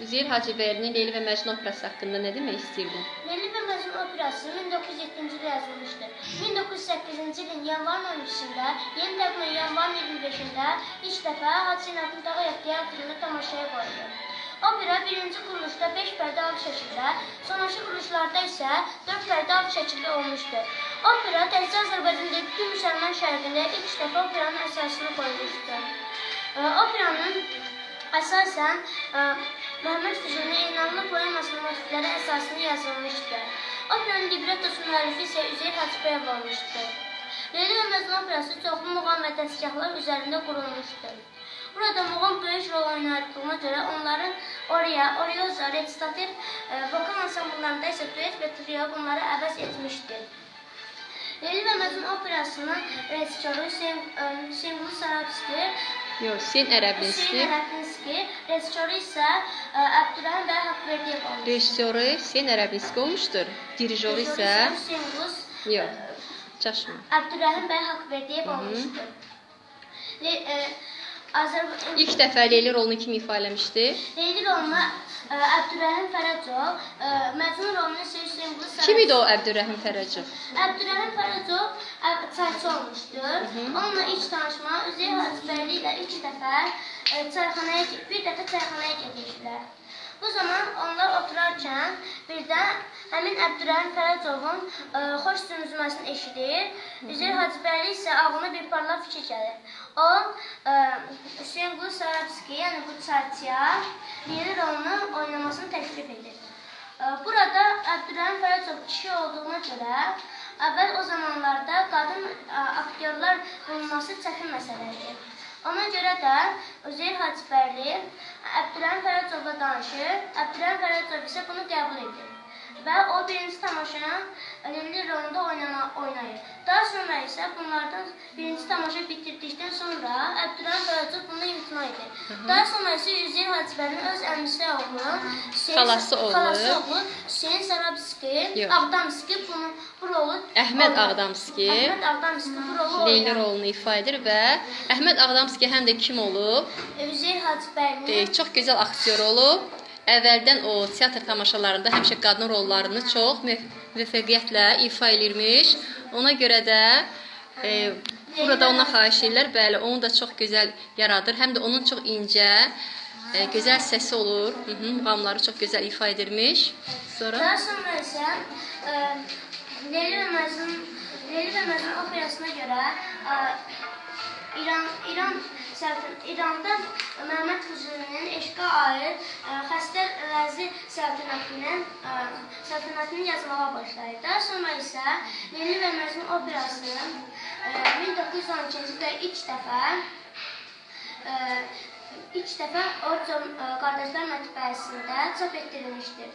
Üzeyir Hacıbəylinin Leyli və Məcnun operası haqqında nə demək istəyirdin? Leyli və Məcnun operası 1907-ci ildə yazılmışdır. 1908-ci ilin yanvar 12-sində, yeni təqvimən yanvar 25-də ilk dəfə Hacı Zeynalabdin Tağıyev teatrında tamaşaya qoyuldu. Opera birinci quruluşda 5 pərdə alt şəkildə, sonraki quruluşlarda isə 4 pərdə alt şəkildə olmuşdur. Opera təkcə Azərbaycanda bütün müsəlman şərqində ilk dəfə operanın əsasını qoymuşdur. Operanın əsasən Məhəmməd Füzulinin Eynallı poemasının motivləri əsasını yazılmışdır. Operanın librettosu müəllifi isə Üzeyir Hacıbəyev olmuşdur. Leyli və Məcnun operası çoxlu muğam və dəstgahlar üzərində qurulmuşdur. Burada muğam böyük rol oynadığına görə onların orioza, recitativ, vokal ansambllarında isə duet və trio bunları əvəz etmişdir. Leyli və Məcnun operasının rejissoru Hüseyn Sarabski, Hüseyn Ərəblinski, rejissoru isə Əbdürrəhim bəy Haqverdiyev olmuşdur. Rejissoru Hüseyn Ərəblinski olmuşdur. Dirijoru isə Əbdürrəhim bəy Haqverdiyev olmuşdur. İlk dəfə Leyli rolunu kim ifa eləmişdi? Leyli rolunu Əbdürrəhim Fərəcov, Məcnun rolunu isə Hüseyn Sarabski. Kim idi o Əbdürrəhim Fərəcov? Əbdürrəhim Fərəcov çayçı olmuşdur. Onunla ilk tanışma Üzeyir Hacıbəyli ilə ilk dəfə çayxanaya getmişdilər. Bu zaman onlar oturarkən birdən həmin Əbdürrəhim Fərəcovun xoş zümzüməsini eşidir. Üzeyir Hacıbəyli isə ağlına bir parlaq fikir gəlir. O, Hüseyn Sarabski, yəni bu çayçıya Leyli rolunu oynamasını təklif edir. Burada Əbdürrəhim Fərəcov kişi olduğuna görə əvvəl o zamanlarda qadın aktyorlar bulunması çətin məsələ idi. Ona görə də Üzeyir Hacıbəyli Əbdürrəhim Fərəcovla danışır, Əbdürrəhim Fərəcov isə bunu qəbul edir və o birinci tamaşaya Leyli rolunda oynayır. Daha sonra isə bunlardan birinci tamaşa bitirdikdən sonra Əbdürrəhim Fərəcov bunu imtina edir. Daha sonra isə Üzeyir Hacıbəylinin öz əmisi oğlu, xalası oğlu Hüseyn Sarabski, Ağdamski bu rolu Əhməd Ağdamski bu rolu Leyli rolunu ifa edir və Əhməd Ağdamski həm də kim olub? Üzeyir Hacıbəylinin Çox gözəl aktyor olub. Əvvəldən o teatr tamaşalarında həmişə qadın rollarını çox müvəffəqiyyətlə ifa edirmiş. Ona görə də burada ona xahiş edirlər. Bəli, onu da çox gözəl yaradır. Həm də onun çox incə, gözəl səsi olur. Muğamları çox gözəl ifa edirmiş. Daha sonra isə Leyli və Məcnun operasına görə İranda Məhəmməd Füzulinin eşqə aid Xəstər Rəzi səltənətini yazmağa başlayır. Daha sonra isə Leyli və Məcnun operası 1912-ci ildə ilk dəfə Orçun qardaşlar mətbəəsində çap etdirilmişdir.